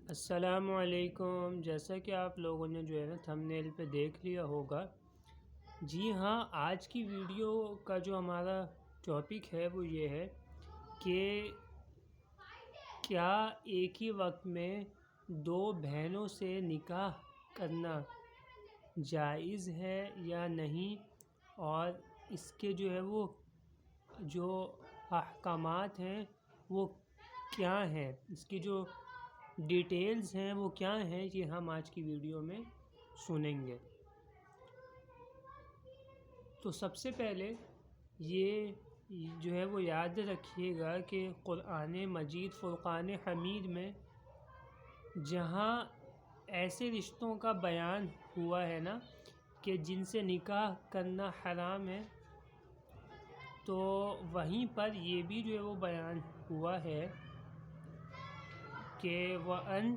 السلام علیکم۔ جیسا کہ آپ لوگوں نے جو ہے نا تھمبنیل پہ دیکھ لیا ہوگا، جی ہاں، آج کی ویڈیو کا جو ہمارا ٹاپک ہے وہ یہ ہے کہ کیا ایک ہی وقت میں دو بہنوں سے نکاح کرنا جائز ہے یا نہیں، اور اس کے جو ہے وہ جو احکامات ہیں وہ کیا ہیں، اس کی جو ڈیٹیلز ہیں وہ کیا ہیں، یہ ہم آج کی ویڈیو میں سنیں گے۔ تو سب سے پہلے یہ جو ہے وہ یاد رکھیے گا کہ قرآن مجید فرقان حمید میں جہاں ایسے رشتوں کا بیان ہوا ہے نا کہ جن سے نکاح کرنا حرام ہے، تو وہیں پر یہ بھی جو ہے وہ بیان ہوا ہے کہ وَأَن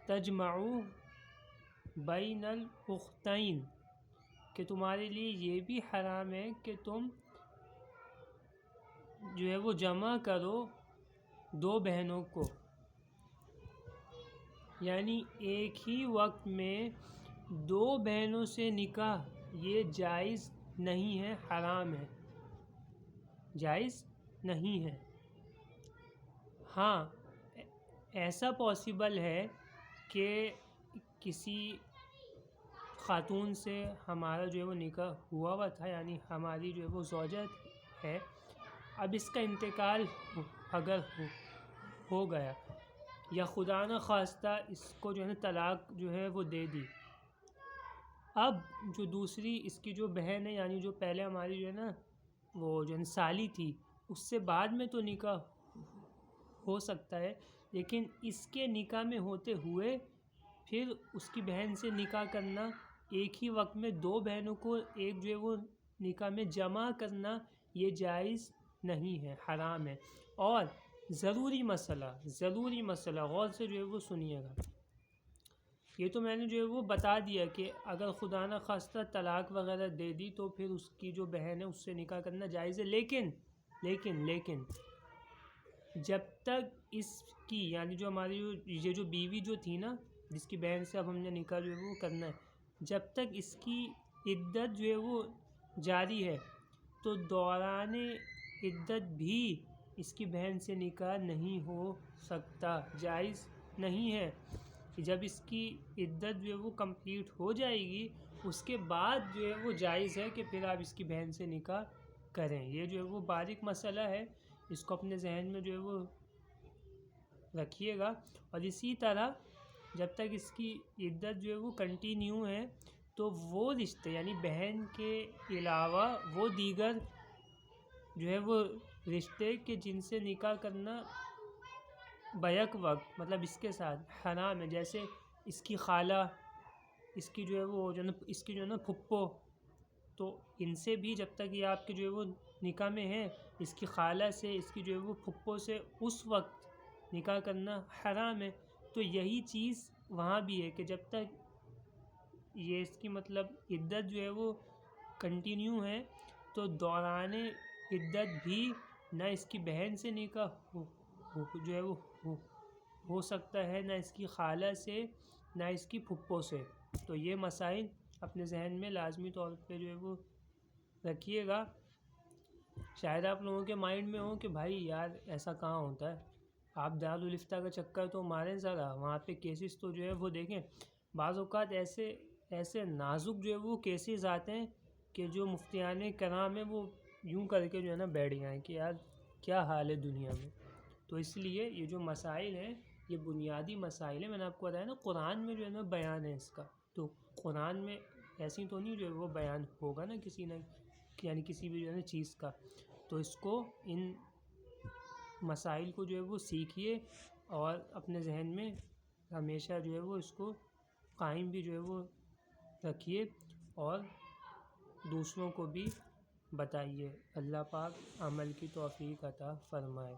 تَجْمَعُوا بَيْنَ الْأُخْتَيْنِ، کہ تمہارے لیے یہ بھی حرام ہے کہ تم جو ہے وہ جمع کرو دو بہنوں کو، یعنی ایک ہی وقت میں دو بہنوں سے نکاح یہ جائز نہیں ہے، حرام ہے، جائز نہیں ہے۔ ہاں، ایسا پاسبل ہے کہ کسی خاتون سے ہمارا جو ہے وہ نکاح ہوا تھا، یعنی ہماری جو ہے وہ زوجہ ہے، اب اس کا انتقال اگر ہو گیا یا خدا نخواستہ اس کو جو ہے نا طلاق جو ہے وہ دے دی، اب جو دوسری اس کی جو بہن ہے، یعنی جو پہلے ہماری جو ہے نا وہ جو ہے سالی تھی، اس سے بعد میں تو نکاح ہو سکتا ہے، لیکن اس کے نکاح میں ہوتے ہوئے پھر اس کی بہن سے نکاح کرنا، ایک ہی وقت میں دو بہنوں کو ایک جو ہے وہ نکاح میں جمع کرنا یہ جائز نہیں ہے، حرام ہے۔ اور ضروری مسئلہ غور سے جو ہے وہ سنیے گا، یہ تو میں نے جو ہے وہ بتا دیا کہ اگر خدا نخواستہ طلاق وغیرہ دے دی تو پھر اس کی جو بہن ہے اس سے نکاح کرنا جائز ہے، لیکن جب تک اس کی یعنی جو ہماری یہ جو بیوی جو تھی نا، جس کی بہن سے اب ہم نے نکاح جو ہے وہ کرنا ہے، جب تک اس کی عدت جو ہے وہ جاری ہے تو دوران عدت بھی اس کی بہن سے نکاح نہیں ہو سکتا، جائز نہیں ہے۔ جب اس کی عدت جو ہے وہ کمپلیٹ ہو جائے گی، اس کے بعد جو ہے وہ جائز ہے کہ پھر آپ اس کی بہن سے نکاح کریں۔ یہ جو ہے وہ باریک مسئلہ ہے، اس کو اپنے ذہن میں جو ہے وہ رکھیے گا۔ اور اسی طرح جب تک اس کی عدت جو ہے وہ کنٹینیو ہے تو وہ رشتے یعنی بہن کے علاوہ وہ دیگر جو ہے وہ رشتے کہ جن سے نکاح کرنا بیک وقت مطلب اس کے ساتھ حرام ہے، جیسے اس کی خالہ، اس کی جو ہے وہ اس کی جو ہے نا پھپھو، تو ان سے بھی جب تک یہ آپ کے جو ہے وہ نکاح میں ہیں، اس کی خالہ سے، اس کی جو ہے وہ پھپھو سے اس وقت نکاح کرنا حرام ہے۔ تو یہی چیز وہاں بھی ہے کہ جب تک یہ اس کی مطلب عدت جو ہے وہ کنٹینیو ہے تو دوران عدت بھی نہ اس کی بہن سے نکاح جو ہے وہ ہو سکتا ہے، نہ اس کی خالہ سے، نہ اس کی پھپھو سے۔ تو یہ مسائل اپنے ذہن میں لازمی طور پہ جو ہے وہ رکھیے گا۔ شاید آپ لوگوں کے مائنڈ میں ہو کہ بھائی یار ایسا کہاں ہوتا ہے، آپ دارالفتہ کا چکر تو ماریں ذرا، وہاں پہ کیسز تو جو ہے وہ دیکھیں۔ بعض اوقات ایسے نازک جو ہے وہ کیسز آتے ہیں کہ جو مفتیان کرام ہیں وہ یوں کر کے جو ہے نا بیٹھ جائیں کہ یار کیا حال ہے دنیا میں۔ تو اس لیے یہ جو مسائل ہیں یہ بنیادی مسائل ہیں، میں نے آپ کو بتایا نا قرآن میں جو ہے نا بیان ہے اس کا، تو قرآن میں ایسی تو نہیں جو ہے وہ بیان ہوگا نا کسی نہ یعنی کسی بھی جو ہے نا چیز کا، تو اس کو ان مسائل کو جو ہے وہ سیکھیے اور اپنے ذہن میں ہمیشہ جو ہے وہ اس کو قائم بھی جو ہے وہ رکھیے اور دوسروں کو بھی بتائیے۔ اللہ پاک عمل کی توفیق عطا فرمائے۔